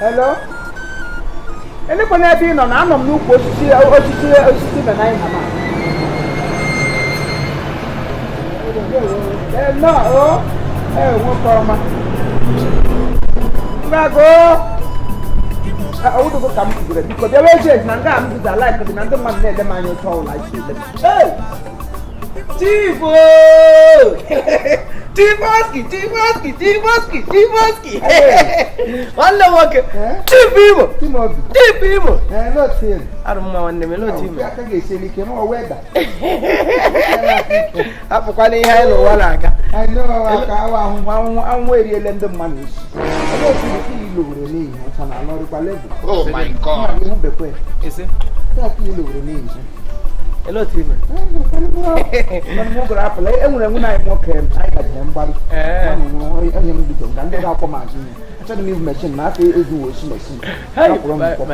Hello? Anyone have been on Anam Luke was to see a nine. No, one for I would have come to it because there is a man that like another man let them on your phone like hey! Chiefo! Tifoski! One no work. Two people. Not him. I don't know when they will team. I can get silly came over weather. Up for quite a hello. I know I'm waiting to lend them money. I don't see you oh my God. Is it? Hello, Tim. I'm more grapple. When I walk him, I got him, but I tell you, machine, my face is machine. My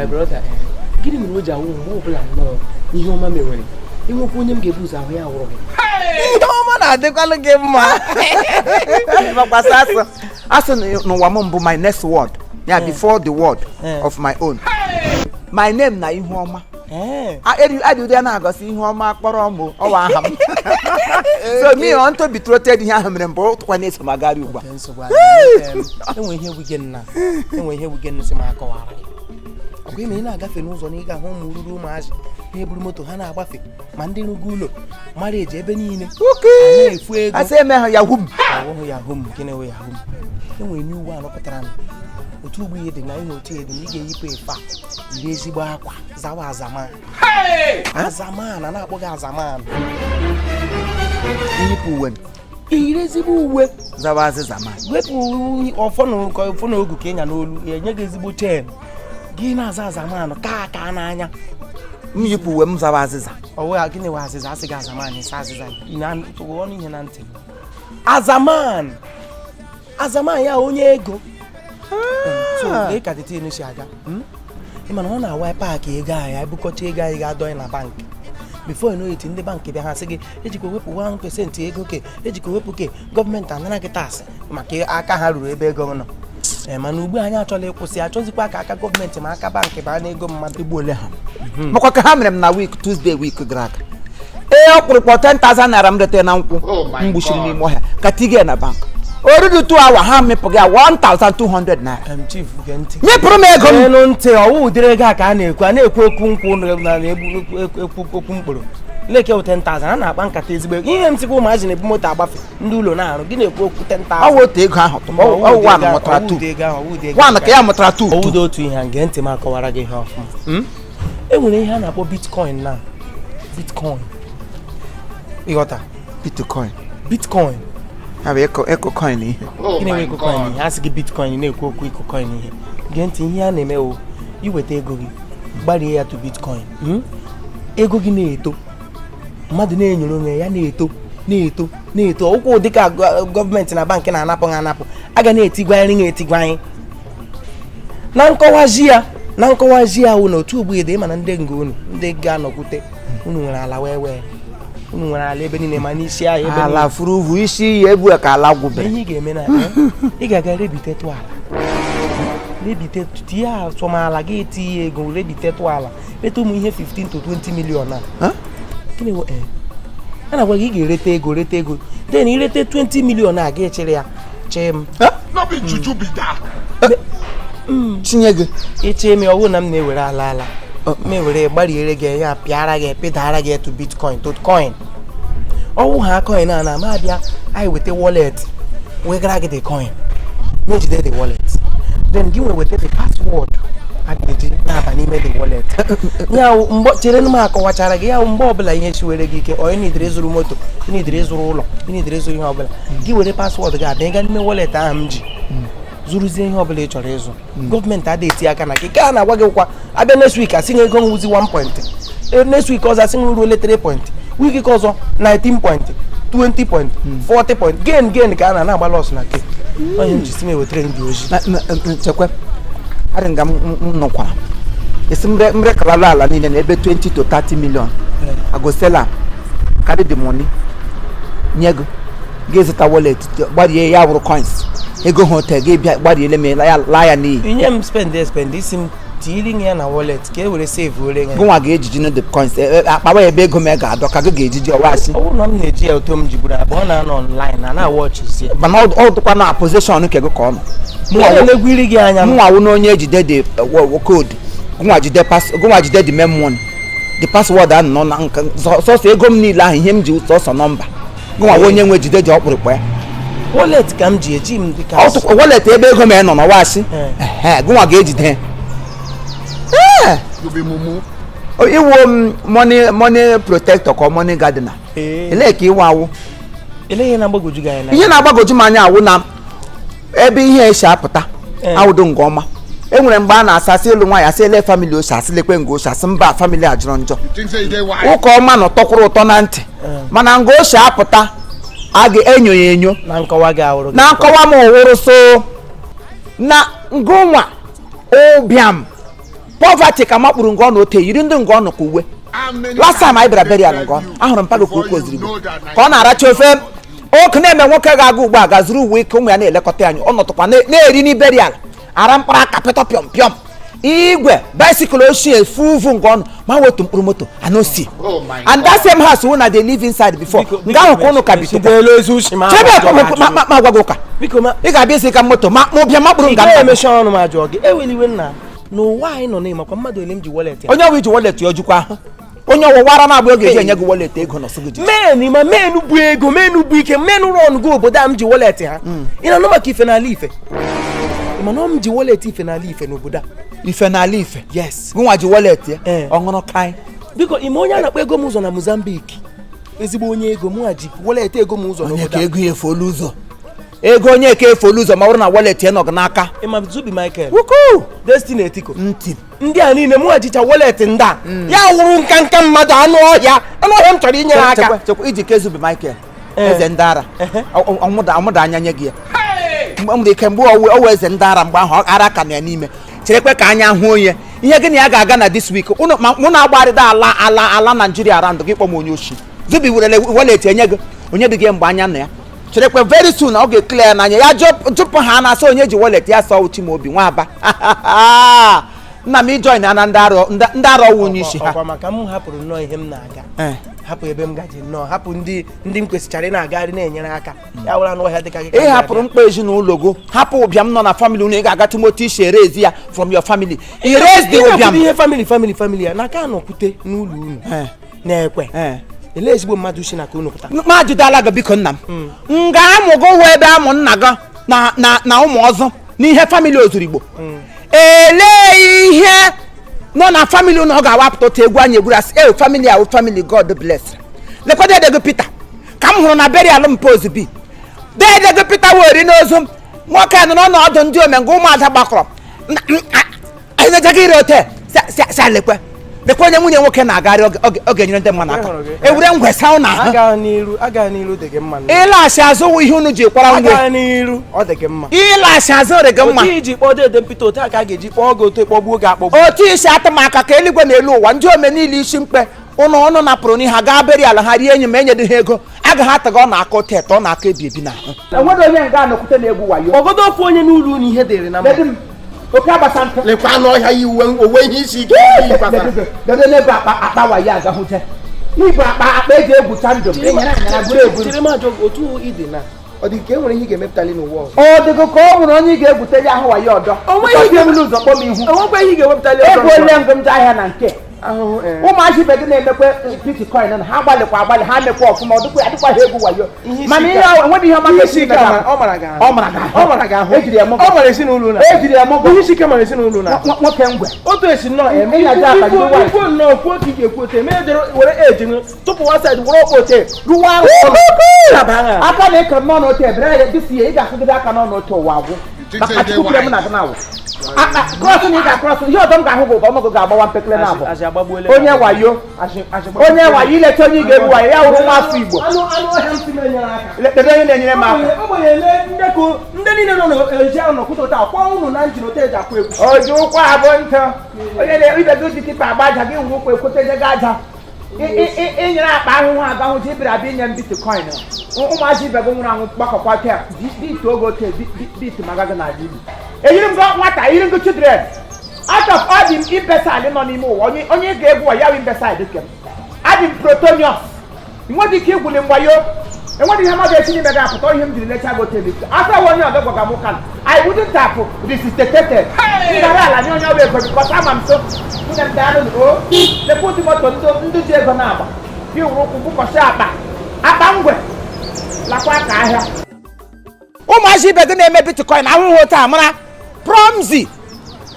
brother, give him Roger who move like no. You know, mammy, when you won't put him give us a way out. Hey, no man, I think I'll give my woman, my next word. Yeah, before the word of my own. My name na Ihoma. I do the na go see Ihoma kporomo o wa ham. So me want to be trotted here am both when it's magari ugba. Enwe here weekend na. Enwe here weekend se ma akọwara. Ogwe me na agafe n'ụzọ na ị ga hụ mururu maazi. Na eburu moto ha na agbafe. Ma ndị rugu ụlọ. Marriage ebe niile. Okay. Efu ego. Ase me ha yahum. Awo yahum kene we yahum. Enwe new one opetara na. Otu ugbo ihe dị na ihe otu edo ị ga-eyipụ efe a iri ezigbo akwa zawa azaman azaman a na-akpọ gị azaman iyipụ uwe iri ezigbo uwe zawa azaman wepụ ọfọ na ogu ka ịnya n'olu enye gị ezigbo chen gị na-aza azaman ka n'anya myipụ uwe m zawa azịza ọwụ gịnị wa azịza asị gị azaman ịsa azịza ọnụ ihe na ntị azaman ya onye ego so they can tell you shaga man one na park ego ya bukocha ego anyị ga-adọ na bank before you know it ndị bank bịa ha sị gị ejikwa wepụ 1% ego ke ejikwa wepụ ke gọọmenti anara gị tax maka aka ha ruru ebe ego nọ mana ugbu anyị achọla ịkwụsị achọzikwa aka gọọmenti ma aka bank baa na ego mmadụ igbo ole ha makwa ka ha mere m na week Tuesday week gara aga ọkpụrụkpọ 10,000 naira m rete na nkwụ mgbuchiri n'ime ọhịa ka tige na bank already 2 hours ha mepụ gị 1,200 naira. Chief genti. Mepụrụ m ego m. Enu ntị ọwụ udere ego a ka a na-ekwu okwu nkwụ na ekwu okwu mkpụrụ. Leke 10,000 a na-akpa nkata ezigbo ego. Ihe m sikwa ụmụazị na-ebu moto agbafe ndị ụlọ na-arụ gị na-ekwu okwu 10,000. Ọ wote ego ahụ. Ọ wa na mụtara 2. Wa na ka ya mụtara 2. Ọ wudo otu ihe nge ntị m akọwara gị ihe ọfụma. E nwere ihe a na-akpọ Bitcoin na. Bitcoin. Ịghọta? Bitcoin. Have eco coin ihe. Gịnị we eco coin ihe? Asị gị Bitcoin na-ekwu okwu eco coin ihe. Gee ntị ihe a na-eme o iweta ego gị gbarie ya to Bitcoin. Ego gị na-eto. Mmadụ na-enyere onwe ya na-eto. Ụkwụ dịka gọọmenti na bank na-anapụ ha aga na-etigwa anyị. Na nkọwazi ya wụ na otu ugbu ede mana ndị ngo unu ndị ga-anọkwute unu nwere ala wee unu nwere ala ebe niile ma n'isi ahụ ebe ala furu uvu isi ya ebu ka ala gwube ihe ị ga-eme na ị ga-aga rebitetu ala tie asọmala gị eti ego rebitetu ala rete ụmụ ihe 15 to 20 million na gịnị wo a na-agwa gị ga-erete ego then irete 20 million a ga-echere ya chem tinye gị eche eme ọwụ na m na-ewere ala mewere gbariere gị ya pịara gị pedara gị to Bitcoin to coin ọwụ ha coin a na ma bịa anyị weta wallet wegara gị the coin na-ejide the wallet then gị weta the password a ga-eji na-aba n'ime the wallet ya mgbe chere na m akọwachara gị ya mgbe ọbụla ihe chiwere gị ike onye nidere ịzụrụ moto nidere ịzụrụ ụlọ nidere ịzụrụ ihe ọbụla gị were password gị abịa gaa n'ime wallet ahụ m ji zụrụzie ihe ọbụla ị chọrọ ịzụ gọọmenti adịghị eti aka na gị ka a na-agwa gị kwa abịa next week asị ego nwụzi 1 point next week ọzọ asị ruo 3 point week nke ọzọ 19 point 20 point 40 point gain ka a na-agba loss na ke onye njisi m ewetara ndị ojii chekwe adị nga m nọkwara esi mre kalala ala niile na ebe 20 to 30 million agosela carry the money nye gị ga-ezụta wallet gbarie ya wụrụ coins ego hotel gị bịa gbariele m la ya n'iyi inye m spend isi m tiring ya na wallet ka e were save were gị nwa ga-ejiji no the coins akpawa ebe ego m ga-adọ ka gị ga-ejiji ọwasị ọ bụrụ na m na-eji ya otu m jigburu abụọ na-anọ online na watch isi mana ọ dụkwa na position ke gị ka ọ nọ na-egwiri gị anya mụnwa wụ na onye ejide the code gụnwa jide the memory the password a nọ na nka sọsọ ego m niile ahụ ihe m ji sọsọ nọmba gụnwa onye nwe jide ji ọkpụrụkpụ ya wallet ka m ji eji m dịka wallet ebe ego m nọ n'ọwasị gụnwa ga-ejide iwu money protector ka money gardener ele ka iwu awụ ihe na-agbagoju gị anya ihe na-agbagoju m anya awụ na ebe ihe esi apụta awụdo nke ọma enwere mgbe a na-asasị elu nwaanyị asị ele famili ochi asịlekwe ngo ochi asị mba famili a jụrụ njọ ụka ọma nọ tọkwụrụ ụtọ na ntị mana ngo ochi apụta a ga-enyo ya enyo na nkọwa m ụwụrụ so na ngụnwa ụbịam poverty ka makpụrụ ngọ na ote yiri ndị ngọ nọ ka uwe last time anyị bịara berial ngọ ahụrụ m pago ka ukwu ozirigbo ka ọ na-aracha ofe oke na-eme nwoke ga-aga ugbu a ga-zụrụ uwe ike ụmụ ya na-elekọta anyị ọ nọtụkwa na-eri n'iberial ara mkpara aka pịtọ pịọm pịọm igwe bicycle ochie fuvu ngọ ọnụ ma wetu mkpụrụ moto anosi and that same house wụ na they live inside before nga ahụ ka ụnụ ka bitụkwa ma gwago ụka ị ga-abịa isi ka moto ma bịa makpụrụ nga emecha ọnụ ma jụọ gị eweliwe nna n'ụwa anyị nọ n'ịmakwa mmadụ ole m ji wallet ya onye ọwa iji wallet ya ojukwa onye ọwụwara na-abụ oge eji enye gị wallet ego nọ sụgị menu bụ ego menu bụ ike menu rọn gị obodo a m ji wallet ha ị na-anụ maka ife n'ala ife mana m ji wallet ife n'ala ife n'obodo a ife n'ala ife yes gụnwa ji wallet ya ọṅụrụ kaị biko ime onye a na-akpọ ego m ụzọ na Mozambique ezigbo onye ego mụnwa ji wallet ego m ụzọ n'obodo a ego ya efolu ụzọ ego onye ka efolu ụzọ ma bụrụ na wallet ya nọ gị n'aka ịma Zubi Michael Destiny Etiko ntị ndị a niile mụnwa jicha wallet ndị a ya wụrụ nka mmadụ anụ ọhịa m chọrọ inyere aka iji ke Zubi Michael eze ndị ara ọmụda anya nye gị ya mgbe ike mgbe owe eze ndị ara mgbe ahụ ara ka na ya n'ime cherekwe ka anya hụ onye ihe gị na ya ga-aga na this week mụ na-agbarịda ala Nigeria around gị kpọm onye oshi Zubi werele wallet enye gị onye dị gị mgbe anya na ya cherekwe very soon ọ ga-ekle ya n'anya ya jụpụ ha na-asị onye ji wallet ya sọ uchi ma obi nwa aba nna m ijoin na ndị arọ wunye isi ha maka m hapụrụ nnọọ ihe m na-aga hapụ ebe m gaji nnọọ hapụ ndị m kwesịchara na-agagharị na-enyere aka ya wụra n'ọhịa dịka gị ị hapụrụ mkpa ezinụlọ go hapụ ụbịam nọ na family unu ị ga-aga Timoti isi erezi ya from your family erase the ụbịam ihe family ya n'aka anọkwute n'ụlọ unu na-ekwe ele ezigbo mmadụ si na ka unu pụta ma jụdala gị biko nna m ga-amụgo ụwa ebe amụ nna gị na ụmụ ọzọ n'ihe family ozurigbo ele ihe nọ na family unu ọ ga-awapụta otu egwu anyị egwuru asị family ahụ family God bless lekwado edego Peter ka m hụrụ na berial mpa ozubi dedego Peter weri n'ozu nwoke nọ n'ọnọdụ ndị omengụ ụmụada gbakọrọ enejaga ire ote si lekwe onye nwunye nwoke na-agagharị oge nyere ndị mmadụ aka ewure ngwe sauna ịlachi azụ ihe unu ji kwara ngwe ịlachi azụ rege mma otu isi atụmaka ka eluigwe na-elu ụwa ndị ome niile isi mkpe ụlọ ọnụ napụrụ n'ihe ga beri ala ha rie enyi ma enyedo ha ego agaghị ataga ọ na-aka otet ọ na-aka ebi ebi n'ahụ enweghị onye nga anọkwute na-egwu wayo ogodo ofu onye n'ụlọ unu ihe dịrị na oke agbasa ntụ lekwa n'ọhịa yi uwe ihe isi ike dede n'ebe akpa wayo agahụje n'igwe akpa eji egwucha ndụ otu ịdị na ọ dị ka e nwere ihe ị ga-emepụtali n'ụwa ọzọ ọ dịgo ka ọ nwere onye ị ga-egwute ya ahụ wayo ọdọ ụzọ kpọm ihu enwekwa ihe ị ga-ewepụtali ego ole ngụ ndị ahịa na nke ụmụazị ibe gị na-emekwe bitcoin na ha gbalịkwa agbalị ha mekwa ọfụma ọ dịkwa ha egwu wayo mana ihe enweghị ihe ọma isi ike ọ mara gị ahụ ejiri emọgọ ọ mara ezinụlọ na ejiri emọgọ ihe isi ike mara ezinụlọ na nwoke ngwe otu esi nnọọ ikwu nnọọ okwu otu ị ga-ekwu ote ma ejere were eji tụpụ wasaid were ọkpa ote ruwa aka na ịkọ nnọọ n'ote ebere ya dịsi ya ị ga-akụgide aka nọ n'ote ụwa agwụ maka chukwure m na gị na-awụ cross ni ga cross ihe ọdọ m ga-ahụ bụ ọmọgụ ga-agbawa mpekele na abụ onye wayo ile onye ga-egbu wayo ya wụrụ nwa afọ Igbo lekpede onye na-enyere m aka ndị niile nọ n'ezi ahụ n'okwute taa kwa unu na njin ote eji akwa egwu oji ụkwa abụ ntọ onye na-ibe gị ji kịta agba aja gị wuru ụkwa ekwute je ga aja inyere akpa ahụhụ aga hụ ji bịara abịa inye m bitcoin ụmụazị ibe gị nwụrụ anwụ gbakọkwa taa bit oge oke bit magaga na adị Igbo eyiri m gị nwata eyiri m gị children out of all the imbecile nọ n'ime ụwa onye ga-egwu ya wụ imbecile dịka m adị m protonius enweghị ike igwuli mgbayo enweghị ihe mmadụ esi n'ime gị apụta ihe m jiri lecha gị ote bit afọ onye ọdọ gwaga m ụka I wouldn't have resuscitated ngara ala nye onye ọrụ ego bikọta ama m so nwunye m daanụ o lepụtụ moto ndị ji ego na-agba gị wụrụ ụkwụ bụkọsị akpa ngwe lakwa aka ahịa ụmụazị ibe gị na-eme bitcoin ahụhụ taa mara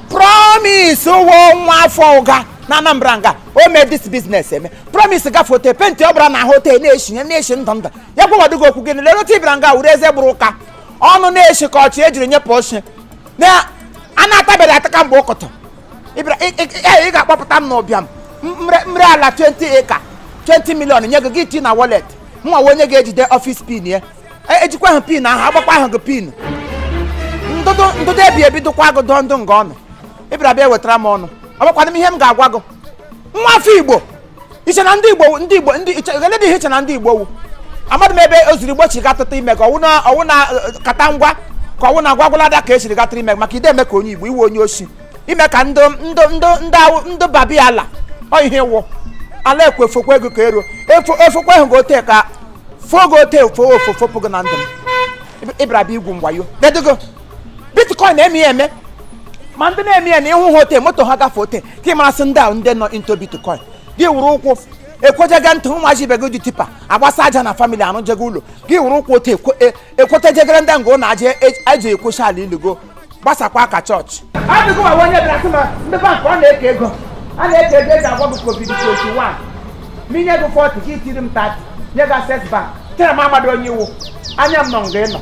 promise ụwọ nwa afọ ụga na Anambra nga o mee this business eme promise gafe ote penti ọ bụla na ahụ ote na-eshi ndụ ya gwawadogo okwu gị lere otu ibira nga wuru eze gburu ụka ọnụ na-eshi ka ọchị ejiri nyepụ oshi na a na-atabeghị ataka mgbe ụkọtọ ị ga-akpọpụta m n'ụbịam mmiri ala 20 acre 20 million nye gị iti na wallet mwa onye ga-ejide office pin ya ejikwa ahụ pin ahụ agbakwa ahụ gị pin ndụdụ ebi dụkwa gị dọ ndụ nga ọnụ ịbịara bịa wetara m ọnụ ọ gbakwana m ihe m ga-agwa gị nwa afọ Igbo iche na ndị Igbo gele dị ihe iche na ndị Igbo wu amadụ m ebe o ziri gbochi gatụta ime ka ọwụ na kata ngwa ka ọwụ na gwagwalada ka esiri gatụrụ ime maka ide eme ka onye Igbo iwe onye oshi ime ka ndụ babi ala ọ ihe wụ ala ekwe fokwa ego ka ero efokwa ahụ gote ka fogote ofofopụ gị na ndụ m ịbịara bịa igwu ngwayo dedogo bitcoin na-eme ya eme ma ndị na-eme ya na ịhụ ha ote moto ha gafe ote ka ị marasị ndị ahụ ndị nọ into bitcoin gị wuru ụkwụ ekwejega ntị ụmụazị ibe gị dị tipa agbasa aja na famili arụjego ụlọ gị wuru ụkwụ ote ekwetejegere ndị ngụ na aja eji ekwochi ala ilugo gbasakwa aka chọọchị adịgo nwa onye bịara sị ma ndị bankị ọ na-eke ego a na-eke ego eji agwa gị covid-21 minye gị 40 ka itiri m 30 nye gị access bank tere m amadị onye iwu anya m nọ nga ịnọ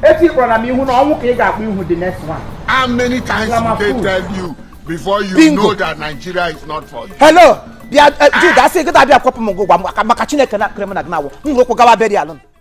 eti kpọrọ na m ihu na ọnwụ ka ị ga-akpọ ihu the next one. How many times did they tell you before you Bingo. know that Nigeria is not for you? Hello bịa Jude asị gị dabịa kwapụ m ngwa maka Chineke na kremna gị na-awụ m hụrụ ụkwụ gawa berialụ